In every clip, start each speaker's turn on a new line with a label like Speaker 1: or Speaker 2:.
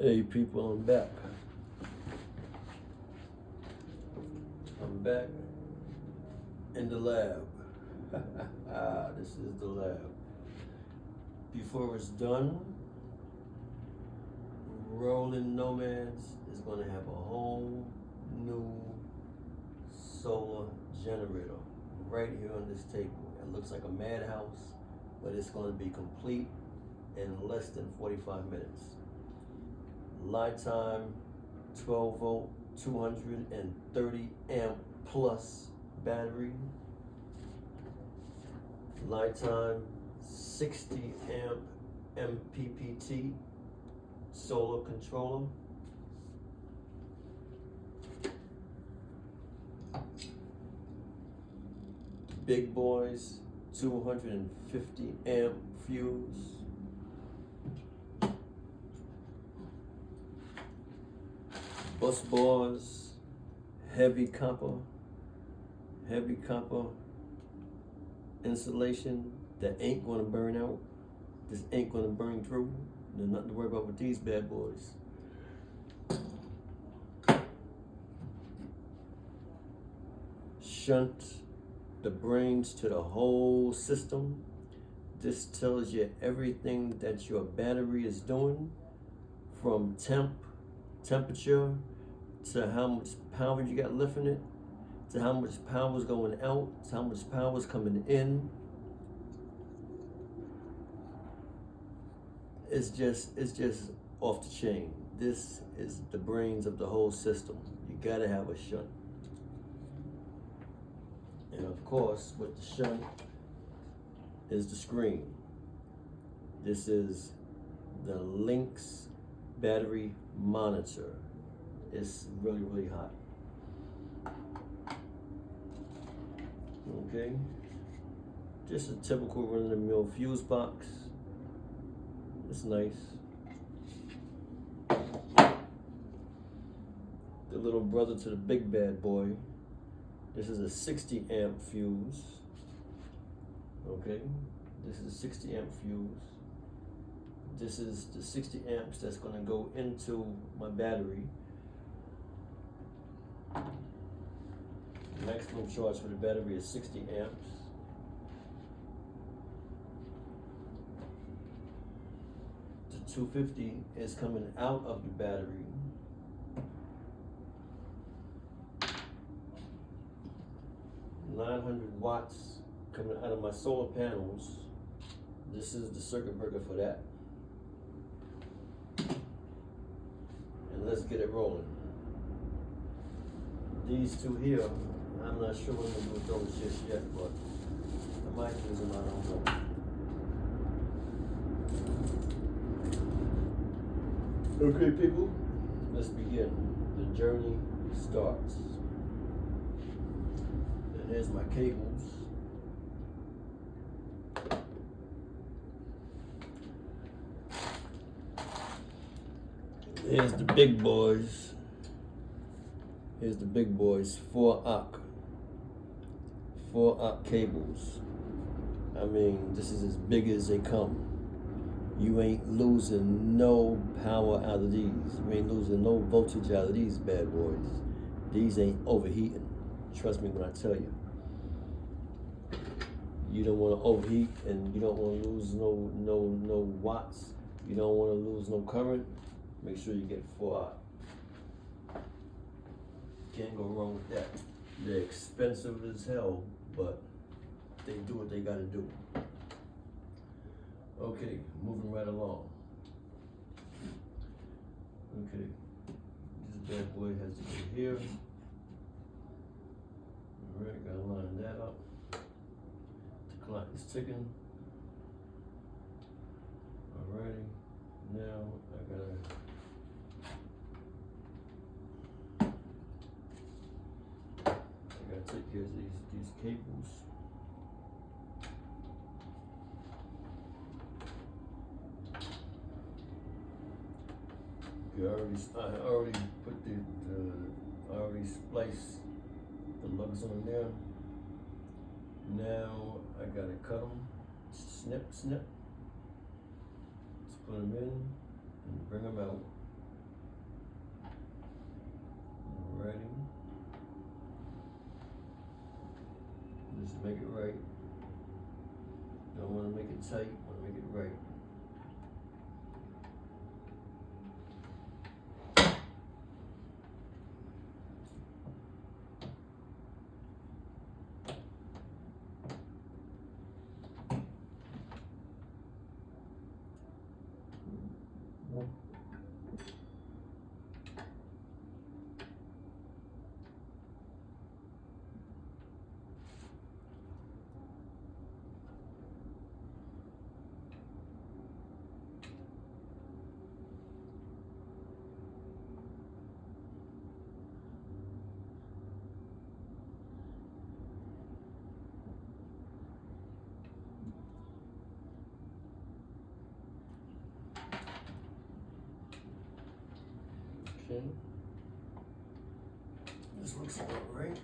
Speaker 1: Hey people, I'm back. I'm back in the lab. This is the lab. Before it's done, Rolling Nomads is going to have a whole new solar generator right here on this table. It looks like a madhouse, but it's going to be complete in less than 45 minutes. Lifetime 12 volt, 230 amp plus battery. Lifetime 60 amp MPPT solar controller. Big boys 250 amp fuse. Bus bars, heavy copper insulation that ain't gonna burn out. This ain't gonna burn through. There's nothing to worry about with these bad boys. Shunt the brains to the whole system. This tells you everything that your battery is doing, from temperature, to how much power you got left in it, to how much power is going out, to how much power is coming in. It's just off the chain. This is the brains of the whole system. You gotta have a shunt. And of course, with the shunt is the screen. This is the Lynx battery monitor. It's really, really hot. Okay, just a typical run-of-the-mill fuse box. It's nice. The little brother to the big bad boy. This is a 60 amp fuse. Okay, this is a 60 amp fuse. This is the 60 amps that's gonna go into my battery. Maximum charge for the battery is 60 amps. The 250 is coming out of the battery. $900 coming out of my solar panels. This is the circuit breaker for that. And let's get it rolling. These two here, I'm not sure what I'm gonna do with those just yet, but I might use them, I don't know. Okay, people, let's begin. The journey starts. And here's my cables. Here's the big boys. Here's the big boys, 4-aught cables. I mean, this is as big as they come. You ain't losing no power out of these. You ain't losing no voltage out of these bad boys. These ain't overheating. Trust me when I tell you. You don't want to overheat, and you don't want to lose no watts. You don't want to lose no current. Make sure you get 4-aught. Can't go wrong with that. They're expensive as hell, but they do what they gotta do. Okay, moving right along. Okay, this bad boy has to go here. Alright, gotta line that up. The clock is ticking. Alrighty, now I gotta take care of these cables. Okay, I already put I already spliced the lugs on there. Now I gotta cut them, snip, snip. Let's put them in and bring them out. Alrighty. Just make it right. Don't want to make it tight, want to make it right. Okay. This looks about right.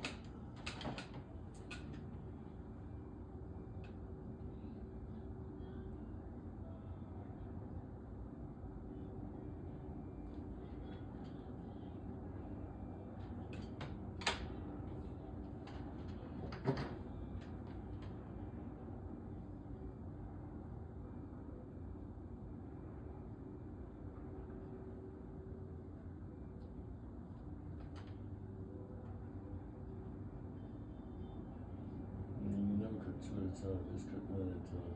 Speaker 1: You never cut two at a time, just cut one at a time.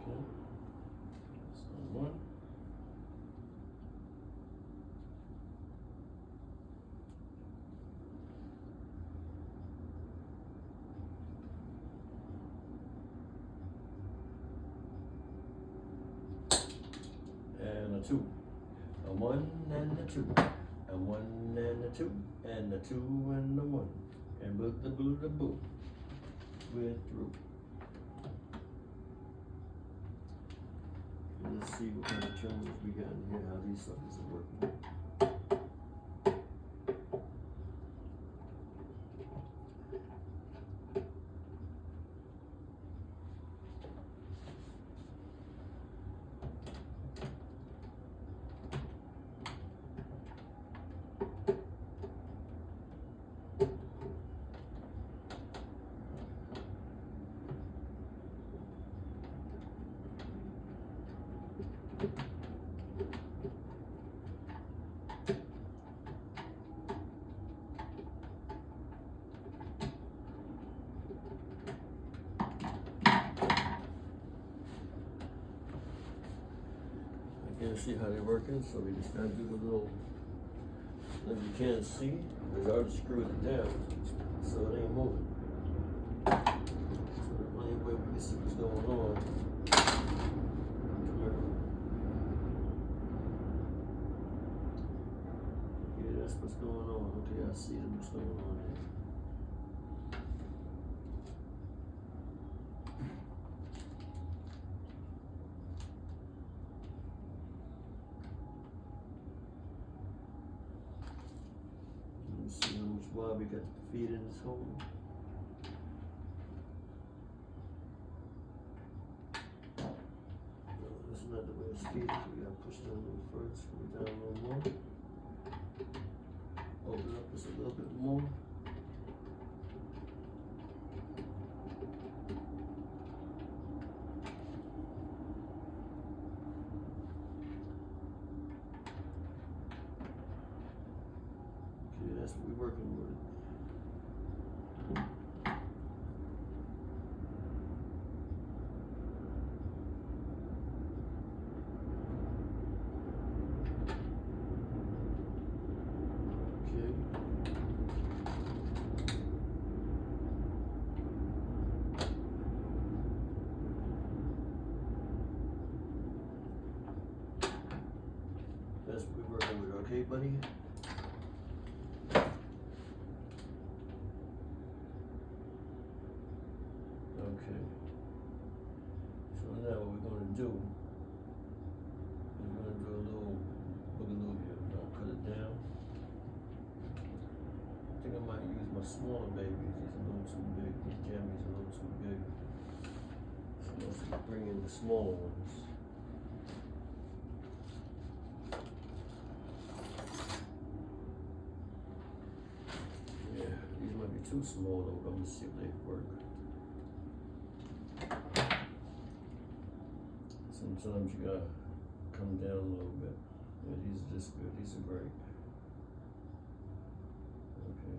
Speaker 1: Okay. So one. And a two. A one and a two. A one and a two. And a two and a one. And book the boo the boo. We're through. Let's see what kind of terminals we got in here, how these suckers are working. Can't see how they're working, so we just gotta do the little, if you can't see, because I already screwed it down, so it ain't moving. So the only way we can see what's going on. Yeah, that's what's going on. Okay, I see what's going on here. See how much wire we got to feed in this hole. No, that's not the way it's feeding. We gotta push down a little further, screw it down a little more. Open up just a little bit more. Okay, that's what we're working with. That's what we're working with, okay, buddy? Okay. So now what we're gonna do is we're gonna do a little boogaloo here. We're gonna cut it down. smaller babies. These are a little too big. These jammies are a little too big. So let's bring in the smaller ones. Yeah, these might be too small though, but I'm gonna see if they work. Sometimes you gotta come down a little bit. Yeah, these are just good. These are great. Okay.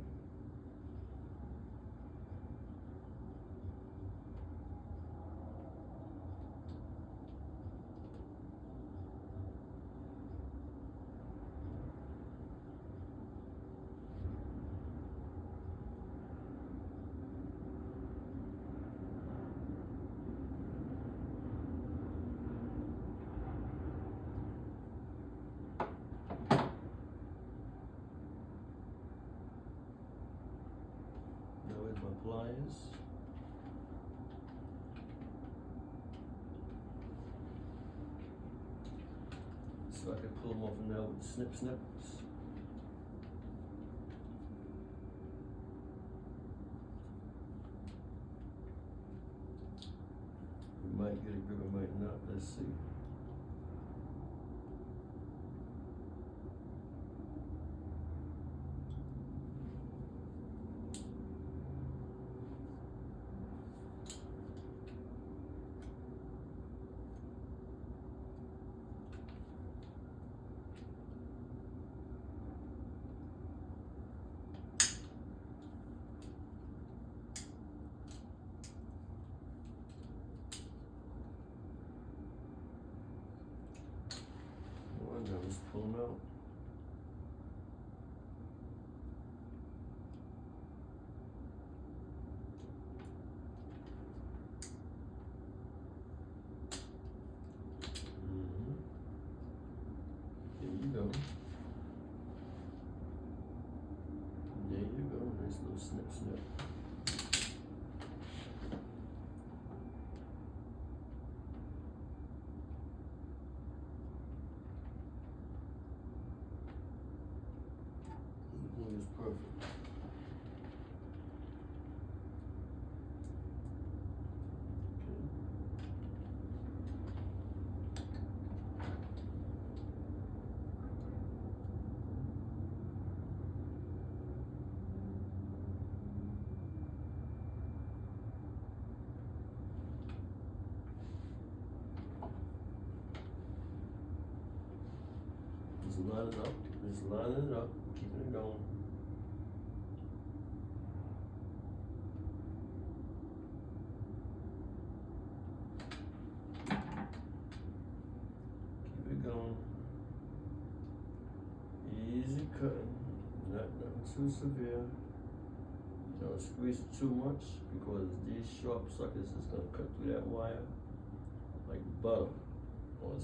Speaker 1: Now with my pliers. So I can pull them off now with the snips. We might get a grip, we might not. Let's see. Now let's pull them out. There you go. There you go. Nice little snip. Everything is perfect. Just lining it up, keeping it going. Keep it going. Easy cutting, nothing too severe. Don't squeeze it too much because these sharp suckers is gonna cut through that wire like butter on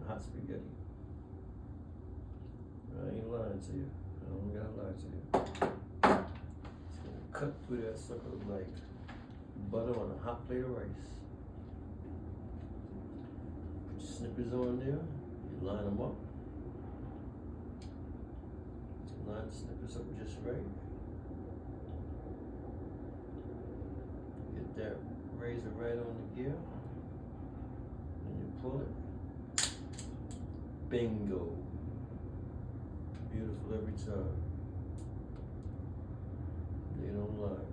Speaker 1: hot spaghetti. I ain't lying to you. I don't gotta lie to you. It's gonna cut through that sucker like butter on a hot plate of rice. Put your snippers on there. You line them up. Line the snippers up just right. Get that razor right on the gear. And you pull it. Bingo. Beautiful every time. They don't lie.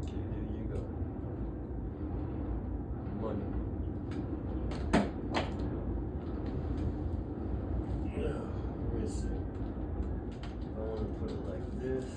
Speaker 1: Okay, there you go. Money. Let me see. I want to put it like this.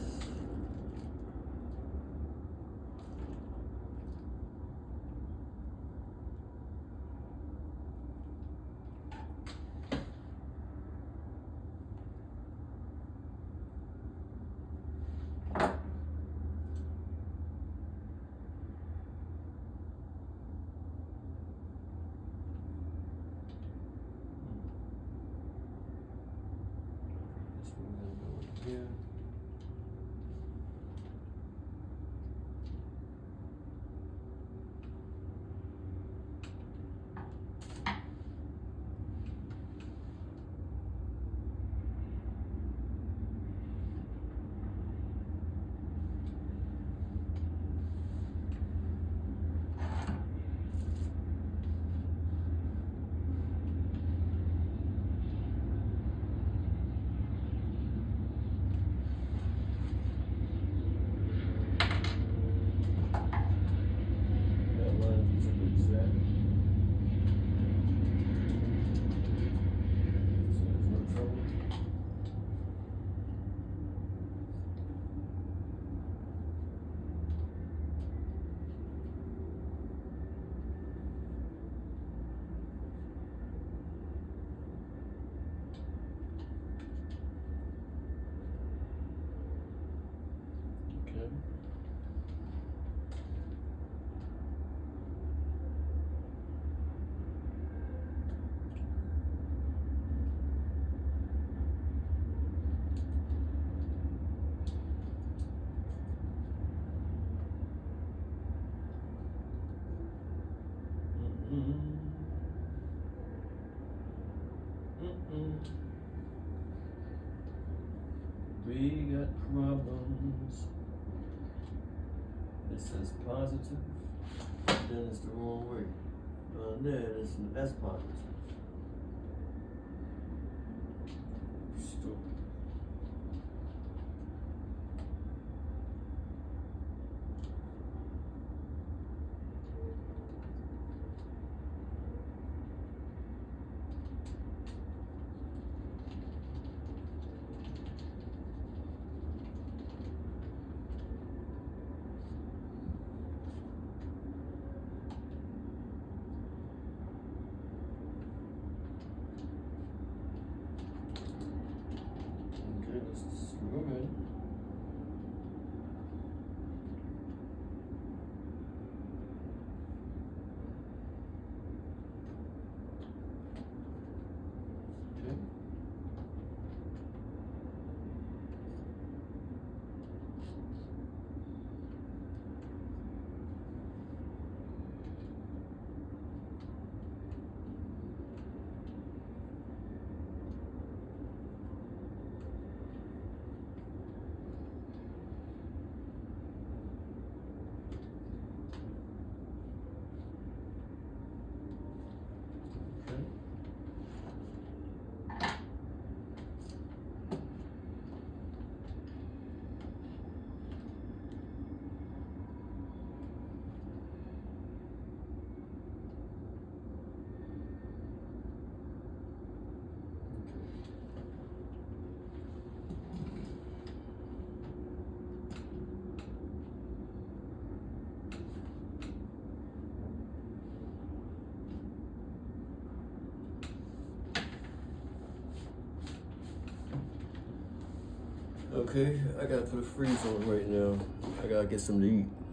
Speaker 1: We got problems. It says positive, then it's the wrong way. That's positive. Stupid. Okay, let's remove it. Okay. Okay. Okay, I gotta put a freeze on right now. I gotta get something to eat.